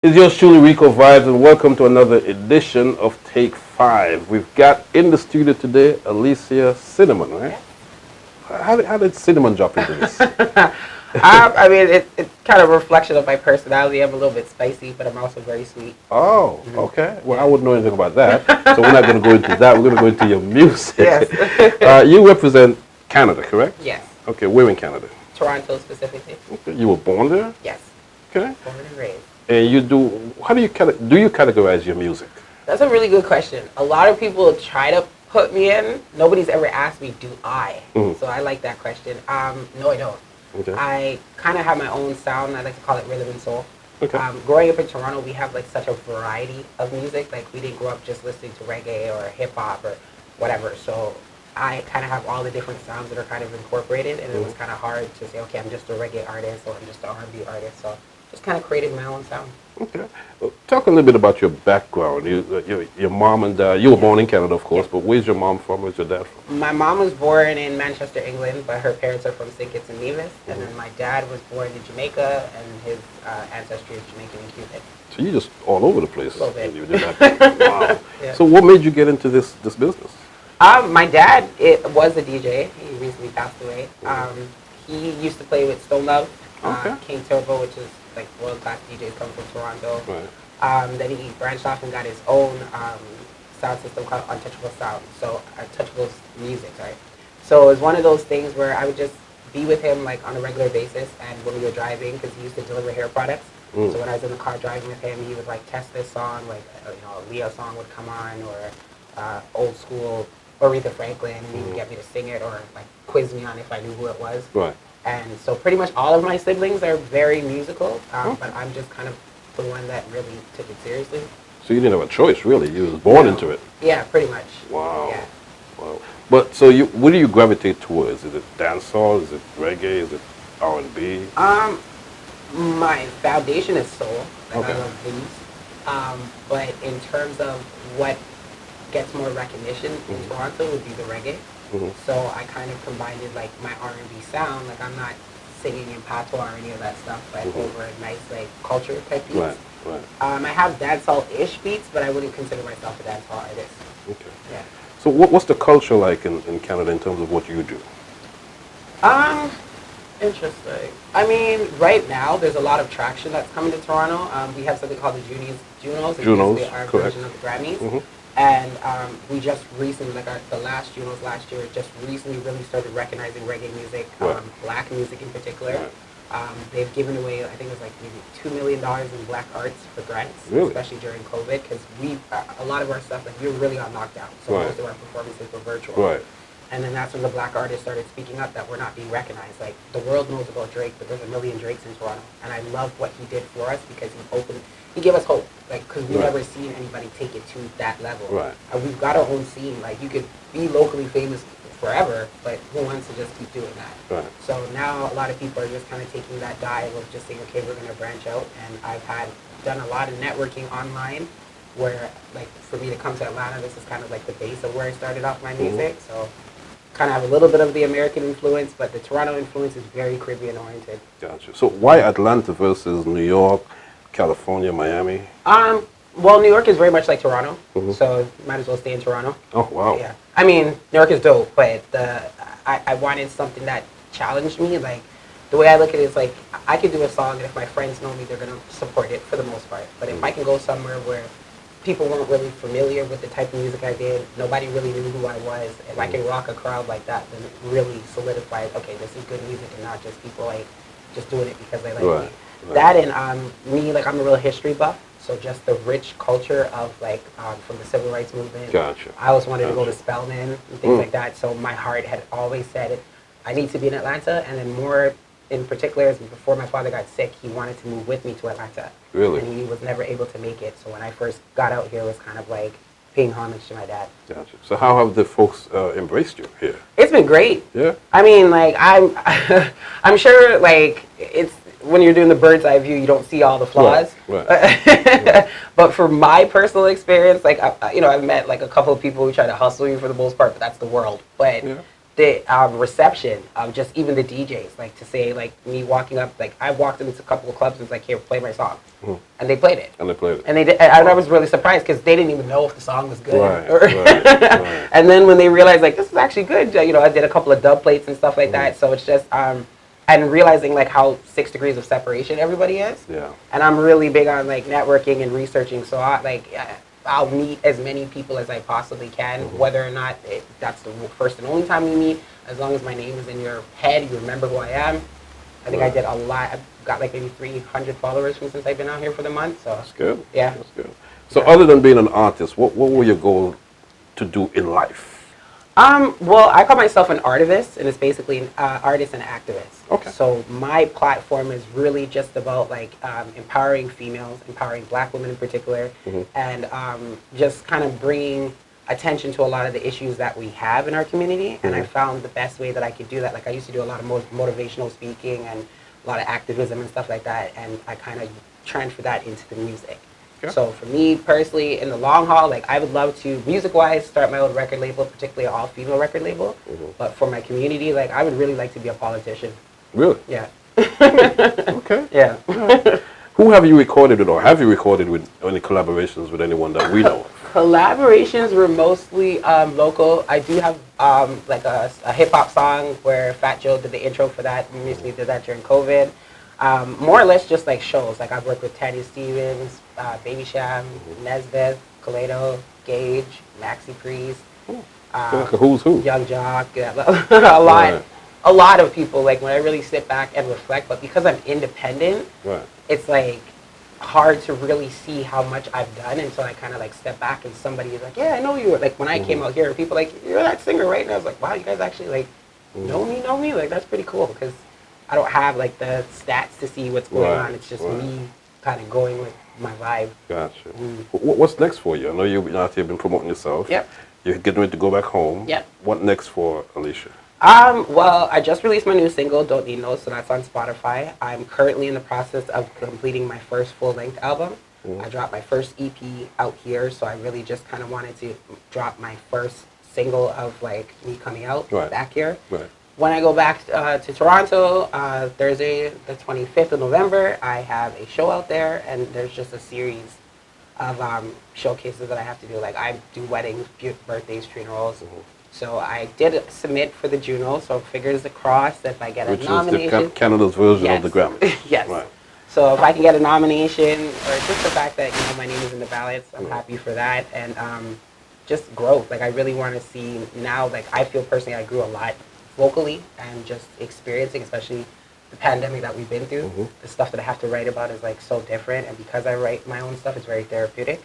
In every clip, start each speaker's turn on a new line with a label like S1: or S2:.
S1: It's yours truly, Ricovibes, and welcome to another edition of Take 5. We've got in the studio today Alicia Cinnamon, right? How did Cinnamon drop into this?
S2: It's kind of a reflection of my personality. I'm a little bit spicy, but I'm also very sweet.
S1: Oh, okay. Well, I wouldn't know anything about that, so we're not going to go into that. We're going to go into your music.
S2: Yes.
S1: You represent Canada, correct?
S2: Yes.
S1: Okay, where in Canada?
S2: Toronto specifically.
S1: Okay. You were born there?
S2: Yes.
S1: Okay.
S2: Born and raised.
S1: And how do you categorize your music?
S2: That's a really good question. A lot of people try to put me in. Nobody's ever asked me, do I? So I like that question. No, I don't.
S1: Okay.
S2: I kind of have my own sound. I like to call it rhythm and soul.
S1: Okay.
S2: Growing up in Toronto, we have like such a variety of music. Like we didn't grow up just listening to reggae or hip hop or whatever. So I kind of have all the different sounds that are kind of incorporated, and it was kind of hard to say, okay, I'm just a reggae artist or I'm just an R&B artist. So just kind of created my own sound.
S1: Okay. Well, talk a little bit about your background. Your mom and dad. You were born in Canada, of course, but where's your mom from? Where's your dad from?
S2: My mom was born in Manchester, England, but her parents are from St. Kitts and Nevis. And then my dad was born in Jamaica, and his ancestry is Jamaican and Cuban.
S1: So you're just all over the place.
S2: A little bit.
S1: You did that. Wow.
S2: Yeah.
S1: So what made you get into this business?
S2: My dad was a DJ. He recently passed away. He used to play with Stone Love, King Turbo, which is like world-class DJs coming from Toronto.
S1: Right.
S2: Then he branched off and got his own sound system called Untouchable Sound. So Untouchable's music, right? So it was one of those things where I would just be with him like on a regular basis, and when we were driving, because he used to deliver hair products. So when I was in the car driving with him, he would like test this song, like a Leo song would come on, or old school Aretha Franklin, and he would get me to sing it, or like quiz me on if I knew who it was.
S1: Right.
S2: And so pretty much all of my siblings are very musical, but I'm just kind of the one that really took it seriously.
S1: So you didn't have a choice, really. You was born into it.
S2: Yeah, pretty much.
S1: Wow.
S2: Yeah.
S1: Wow. But so what do you gravitate towards? Is it dancehall? Is it reggae? Is it R&B?
S2: My foundation is soul. Like
S1: Okay.
S2: I love blues. But in terms of what gets more recognition in Toronto would be the reggae. So I kind of combined it like my R&B sound. Like I'm not singing in patois or any of that stuff, but over a nice like culture type beats.
S1: Right. Right.
S2: I have dancehall-ish beats, but I wouldn't consider myself a dancehall artist.
S1: Okay.
S2: Yeah.
S1: So what's the culture like in Canada in terms of what you do?
S2: Interesting. I mean, right now there's a lot of traction that's coming to Toronto. We have something called the Junos. It's basically our
S1: correct.
S2: version of the Grammys. And we just recently, like the last Junos last year, just recently really started recognizing reggae music, black music in particular.
S1: Right.
S2: They've given away, I think it was like maybe $2 million in black arts for grants,
S1: Really?
S2: especially during COVID, because a lot of our stuff, like we were really on lockdown, so
S1: Right.
S2: most of our performances were virtual.
S1: Right.
S2: And then that's when the black artists started speaking up that we're not being recognized. Like, the world knows about Drake, but there's a million Drakes in Toronto. And I love what he did for us because he gave us hope. Like, because we've never seen anybody take it to that level.
S1: Right.
S2: We've got our own scene. Like, you could be locally famous forever, but who wants to just keep doing that?
S1: Right.
S2: So now a lot of people are just kind of taking that dive of just saying, okay, we're going to branch out. And I've done a lot of networking online where, like, for me to come to Atlanta, this is kind of like the base of where I started off my music. So kind of have a little bit of the American influence, but the Toronto influence is very Caribbean oriented.
S1: Gotcha. So why Atlanta versus New York, California, Miami?
S2: Well, New York is very much like Toronto, so might as well stay in Toronto.
S1: Oh, wow.
S2: Yeah. I mean, New York is dope, but I wanted something that challenged me. Like, the way I look at it is like, I could do a song, and if my friends know me, they're going to support it for the most part. But if I can go somewhere where people weren't really familiar with the type of music I did, nobody really knew who I was, if I can rock a crowd like that, then it really solidifies, okay, this is good music and not just people like just doing it because they like me.
S1: Right.
S2: That and me, like I'm a real history buff, so just the rich culture of like from the civil rights movement.
S1: Gotcha.
S2: I always wanted to go to Spelman and things like that, so my heart had always said I need to be in Atlanta, and then more in particular, is before my father got sick, he wanted to move with me to Atlanta.
S1: Really?
S2: And he was never able to make it. So when I first got out here, it was kind of like paying homage to my dad.
S1: Gotcha. So how have the folks embraced you here?
S2: It's been great.
S1: Yeah?
S2: I mean, like, I'm sure, like, it's, when you're doing the bird's eye view, you don't see all the flaws.
S1: Right.
S2: But for my personal experience, like, I've met, like, a couple of people who try to hustle you for the most part, but that's the world. But the reception of just even the DJs, like to say, like me walking up, like I walked into a couple of clubs and was like, here, play my song. And they played it.
S1: And they played it.
S2: And they did, and I was really surprised because they didn't even know if the song was good.
S1: Right.
S2: And then when they realized, like, this is actually good, you know, I did a couple of dub plates and stuff like that. So it's just, and realizing like how 6 degrees of separation everybody is.
S1: Yeah.
S2: And I'm really big on like networking and researching. So I'll meet as many people as I possibly can, whether or not that's the first and only time we meet. As long as my name is in your head, you remember who I am. I think I did a lot. I've got like maybe 300 followers since I've been out here for the month. So
S1: that's good.
S2: Yeah.
S1: That's good. So other than being an artist, what were your goals to do in life?
S2: Well, I call myself an artivist, and it's basically an artist and activist.
S1: Okay.
S2: So my platform is really just about like empowering females, empowering Black women in particular, and just kind of bringing attention to a lot of the issues that we have in our community. And I found the best way that I could do that. Like I used to do a lot of motivational speaking and a lot of activism and stuff like that, and I kind of transferred that into the music. Okay. So for me personally, in the long haul, like I would love to, music-wise, start my own record label, particularly an all-female record label. But for my community, like I would really like to be a politician.
S1: Really?
S2: Yeah.
S1: Okay.
S2: Yeah.
S1: Who have you recorded with, or have you recorded with any collaborations with anyone that we know?
S2: Collaborations were mostly local. I do have like a hip-hop song where Fat Joe did the intro for that. We recently did that during COVID. More or less just like shows. Like I've worked with Tanya Stevens, Baby Sham, Nesbeth, Kaledo, Gage, Maxi Priest,
S1: Who's who?
S2: Young Jock, a lot of people. Like when I really sit back and reflect, but because I'm independent, it's like hard to really see how much I've done until I kind of like step back and somebody is like, yeah, I know you. Like when I came out here, people like, you're that singer, right? And I was like, wow, you guys actually like know me? Like that's pretty cool because I don't have like the stats to see what's going on. It's just me kind of going with my vibe.
S1: Gotcha. What's next for you? I know you've been promoting yourself.
S2: Yep.
S1: You're getting ready to go back home.
S2: Yep.
S1: What next for Alicia?
S2: Well, I just released my new single, Don't Need No, so that's on Spotify. I'm currently in the process of completing my first full-length album. I dropped my first EP out here, so I really just kind of wanted to drop my first single of like me coming out back here. Right. When I go back to Toronto, Thursday, the 25th of November, I have a show out there, and there's just a series of showcases that I have to do. Like I do weddings, birthdays, funerals. So I did submit for the Juno, so fingers crossed that if I get a nomination.
S1: Which is Canada's version of the Grammy.
S2: Yes.
S1: Right.
S2: So if I can get a nomination, or just the fact that my name is in the ballots, I'm happy for that. And just growth. Like I really want to see now. Like I feel personally, I grew a lot vocally and just experiencing, especially the pandemic that we've been through. The stuff that I have to write about is like so different, and because I write my own stuff, it's very therapeutic.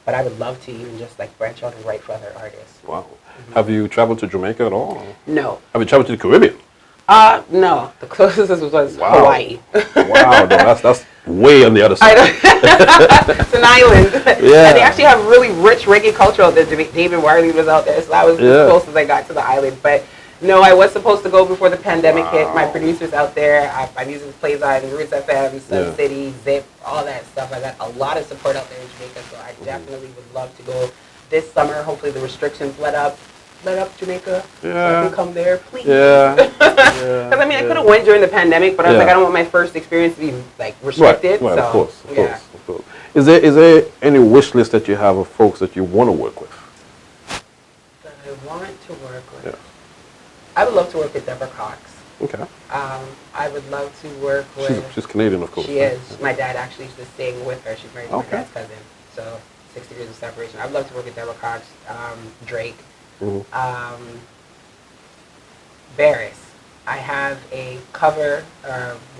S2: But I would love to even just like branch out and write for other artists.
S1: Wow. Have you traveled to Jamaica at all?
S2: No.
S1: Have you traveled to the Caribbean?
S2: No. The closest was Hawaii.
S1: Wow, no, that's way on the other side.
S2: It's an island.
S1: Yeah.
S2: And they actually have really rich reggae culture out there. David Wiley was out there, so that was as close as I got to the island. But no, I was supposed to go before the pandemic hit. My producer's out there. My music plays on Roots FM, Sun City, Zip, all that stuff. I got a lot of support out there in Jamaica, so I definitely would love to go this summer. Hopefully the restrictions let up Jamaica, so I can come there, please. Because I mean, I could have went during the pandemic, but I was like, I don't want my first experience to be like restricted.
S1: Right,
S2: so,
S1: of course. Is there any wish list that you have of folks that you want to work with?
S2: That I want to work with? Yeah. I would love to work with Deborah Cox.
S1: Okay.
S2: I would love to work with...
S1: She's Canadian, of course.
S2: She is. My dad actually used to sing with her. She's married to my dad's cousin. So 6 degrees of separation. I'd love to work with Deborah Cox, Drake, Barris. I have a cover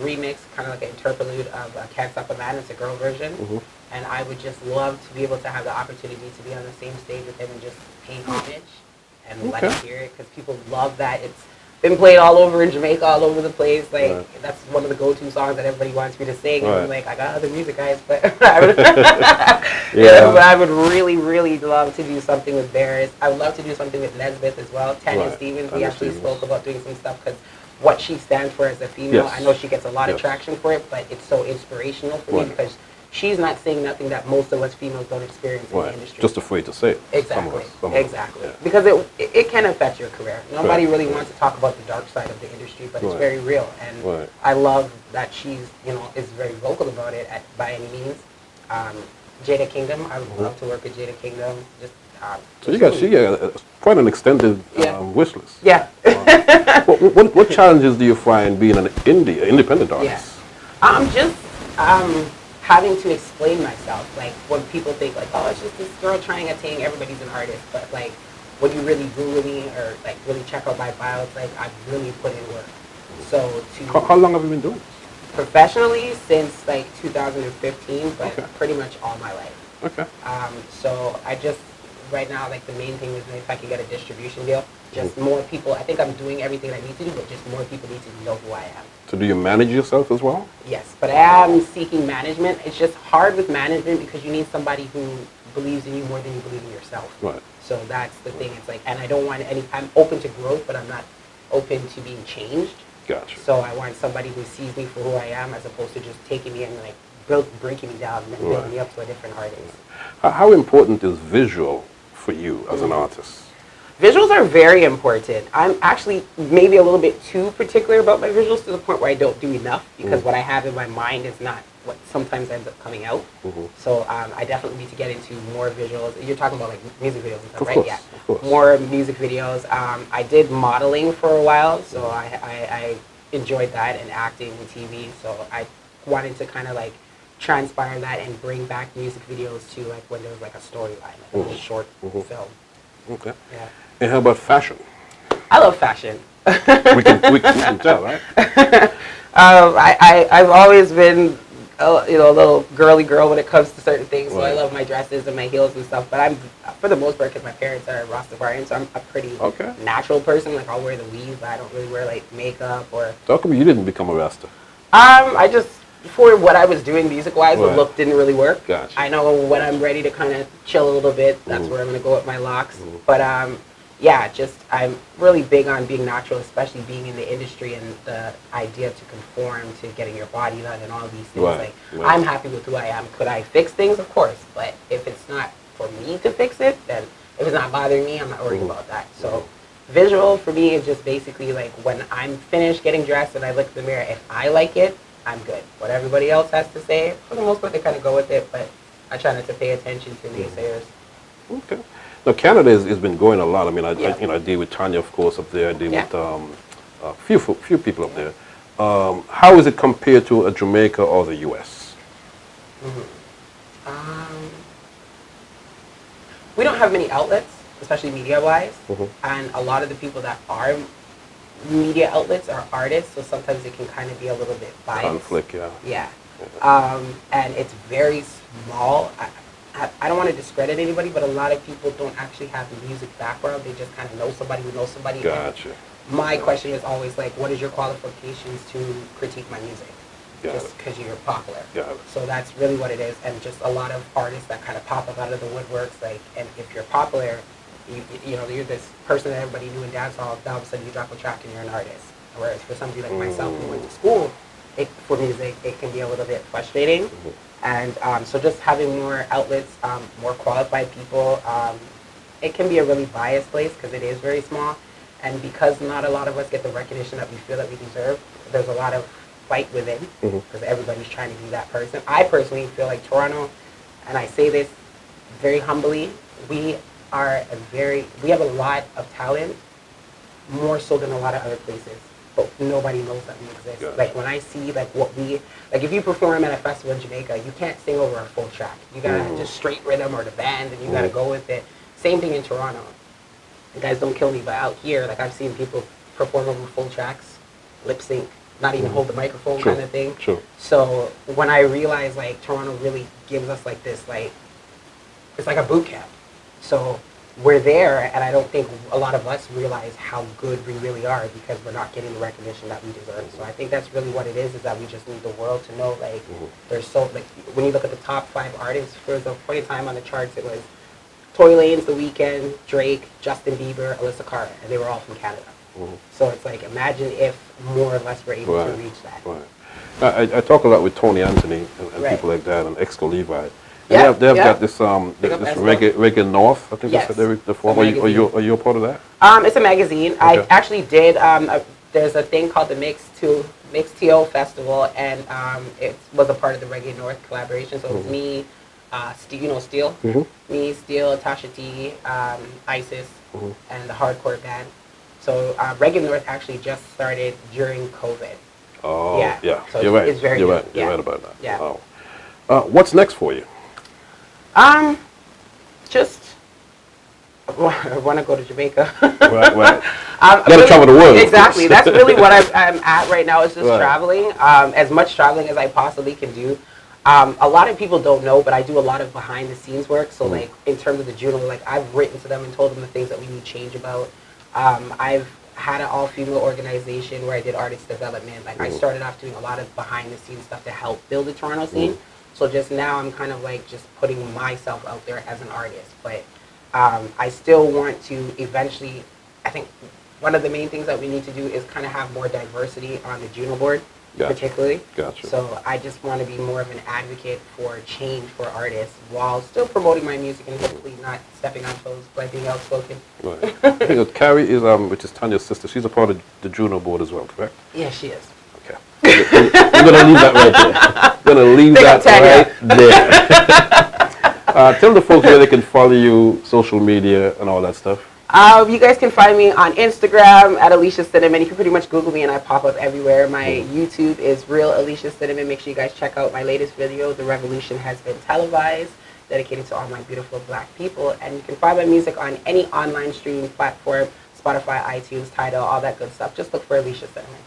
S2: remix, kind of like an interlude of Can't Stop a Man. It's a girl version. And I would just love to be able to have the opportunity to be on the same stage with him and just pay homage and let him hear it, because people love that. It's been played all over in Jamaica, all over the place. Like that's one of the go-to songs that everybody wants me to sing. And I'm like, I got other music, guys, but but I would really, really love to do something with Barris. I would love to do something with Nesbeth as well. Tanya Stevens, we actually spoke about doing some stuff because what she stands for as a female, I know she gets a lot of traction for it, but it's so inspirational for me because she's not saying nothing that most of us females don't experience in the industry.
S1: Just afraid to say it.
S2: Exactly. Exactly.
S1: Yeah.
S2: Because it can affect your career. Nobody really wants to talk about the dark side of the industry, but it's very real. And I love that she's, is very vocal about it by any means. Jada Kingdom, I would love to work with Jada Kingdom. Just,
S1: so you got quite an extended wish list.
S2: Yeah.
S1: What challenges do you find being an independent artist?
S2: Just having to explain myself. Like when people think like, oh, it's just this girl trying to attain, everybody's an artist. But like when you really Google me or like really check out my bio, it's like I've really put in work. So
S1: How long have you been doing this?
S2: Professionally since like 2015, but pretty much all my life.
S1: Okay.
S2: So I just right now, like the main thing is if I can get a distribution deal, just more people. I think I'm doing everything I need to do, but just more people need to know who I am.
S1: So do you manage yourself as well?
S2: Yes, but I am seeking management. It's just hard with management because you need somebody who believes in you more than you believe in yourself.
S1: Right.
S2: So that's the thing. It's like, and I don't want any. I'm open to growth, but I'm not open to being changed.
S1: Gotcha.
S2: So I want somebody who sees me for who I am, as opposed to just taking me and like breaking me down and then building me up to a different artist.
S1: How important is visual for you as an artist?
S2: Visuals are very important. I'm actually maybe a little bit too particular about my visuals to the point where I don't do enough because what I have in my mind is not what sometimes ends up coming out. So I definitely need to get into more visuals. You're talking about like music videos and stuff, right? Yeah.
S1: Of course.
S2: More music videos. I did modeling for a while, so I enjoyed that, and acting and TV. So I wanted to kind of like transpire that and bring back music videos to like when there was like a storyline, like a short film.
S1: Okay.
S2: Yeah.
S1: And how about fashion?
S2: I love fashion.
S1: we can tell, right?
S2: I've always been a little girly girl when it comes to certain things. So I love my dresses and my heels and stuff. But I'm, for the most part, because my parents are Rastafarian, so I'm a pretty natural person. Like I'll wear the weave, but I don't really wear like makeup or.
S1: So how come you didn't become a Rasta?
S2: I just, for what I was doing music-wise, the look didn't really work.
S1: Gotcha.
S2: I know when I'm ready to kind of chill a little bit, that's where I'm going to go with my locks. But yeah, just I'm really big on being natural, especially being in the industry and the idea to conform to getting your body done and all these things. I'm happy with who I am. Could I fix things? Of course. But if it's not for me to fix it, then if it's not bothering me, I'm not worried about that. So visual for me is just basically like when I'm finished getting dressed and I look in the mirror, if I like it, I'm good. What everybody else has to say, for the most part, they kind of go with it, but I try not to pay attention to naysayers.
S1: Okay. Now, Canada has been growing a lot. I mean, I deal with Tanya, of course, up there. I deal with a few people up there. How is it compared to a Jamaica or the U.S.?
S2: We don't have many outlets, especially media-wise, and a lot of the people that are media outlets are artists, so sometimes it can kind of be a little bit biased.
S1: Conflict, yeah.
S2: And it's very small. I don't want to discredit anybody, but a lot of people don't actually have a music background. They just kind of know somebody who knows somebody.
S1: Gotcha.
S2: My question is always like, what is your qualifications to critique my music? Just because you're popular. So that's really what it is. And just a lot of artists that kind of pop up out of the woodworks, like, and if you're popular, you know, you're this person that everybody knew in dancehall, all of a sudden you drop a track and you're an artist. Whereas for somebody like myself who went to school for music, it can be a little bit frustrating. And so just having more outlets, more qualified people, it can be a really biased place because it is very small. And because not a lot of us get the recognition that we feel that we deserve, there's a lot of fight within because everybody's trying to be that person. I personally feel like Toronto, and I say this very humbly, we have a lot of talent, more so than a lot of other places. But nobody knows that we exist. Like when I see like if you perform at a festival in Jamaica, you can't sing over a full track. You gotta just straight rhythm or the band, and you gotta go with it. Same thing in Toronto. You guys don't kill me, but out here, like I've seen people perform over full tracks, lip sync, not even hold the microphone kind of thing. So when I realized like Toronto really gives us like this, like it's like a boot camp. So we're there, and I don't think a lot of us realize how good we really are because we're not getting the recognition that we deserve. So I think that's really what it is that we just need the world to know, like, there's so, like, when you look at the top 5 artists, for the point in time on the charts, it was Tory Lanez, The Weeknd, Drake, Justin Bieber, Alyssa Cara, and they were all from Canada. So it's like, imagine if more or less we're able to reach that.
S1: I talk a lot with Tony Anthony and
S2: Right.
S1: people like that, and Exco Levi. And
S2: Yeah,
S1: they've
S2: yeah.
S1: got this
S2: Big up
S1: this
S2: Exco.
S1: Reggae North. I think
S2: Yes.
S1: that's the form.
S2: It's a magazine.
S1: Are you a part of that?
S2: It's a magazine. I
S1: Okay.
S2: actually did. There's a thing called the Mix TO Festival, and it was a part of the Reggae North collaboration. So it was me, Steel, me, Steel, Tasha T, Isis, and the hardcore band. So Reggae North actually just started during COVID.
S1: Oh,
S2: Yeah.
S1: yeah.
S2: So
S1: You're right.
S2: it's very
S1: You're
S2: new.
S1: right. You're
S2: Yeah.
S1: right about that.
S2: Yeah.
S1: Wow. What's next for you?
S2: Just I want to go to Jamaica.
S1: Right.
S2: I'm
S1: Gotta travel the world.
S2: Exactly. That's really what I'm at right now. Is just
S1: Right.
S2: traveling. As much traveling as I possibly can do. A lot of people don't know, but I do a lot of behind the scenes work. So like in terms of the Juno, like I've written to them and told them the things that we need change about. I've had an all-female organization where I did artist development. Like I started off doing a lot of behind the scenes stuff to help build the Toronto scene. So just now I'm kind of like just putting myself out there as an artist. But I still want to eventually, I think one of the main things that we need to do is kind of have more diversity on the Juno board,
S1: Gotcha.
S2: particularly.
S1: Gotcha.
S2: So I just want to be more of an advocate for change for artists while still promoting my music and hopefully not stepping on toes by being outspoken.
S1: Right. I think that Carrie is, which is Tanya's sister. She's a part of the Juno board as well, correct?
S2: Yeah, she is.
S1: Okay. We're gonna leave that right there. We're gonna leave
S2: Big
S1: that
S2: up, Tanya.
S1: right there. Tell the folks where they can follow you, social media, and all that stuff.
S2: You guys can find me on Instagram at Alicia Cinnamon. You can pretty much Google me and I pop up everywhere. My YouTube is Real Alicia Cinnamon. Make sure you guys check out my latest video, The Revolution Has Been Televised, dedicated to all my beautiful black people. And you can find my music on any online streaming platform, Spotify, iTunes, Tidal, all that good stuff. Just look for Alicia Cinnamon.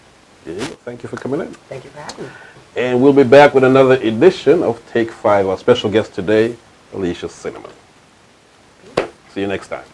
S1: Yeah, thank you for coming in.
S2: Thank you for having me.
S1: And we'll be back with another edition of Take 5. Our special guest today, Alicia Cinnamon. See you next time.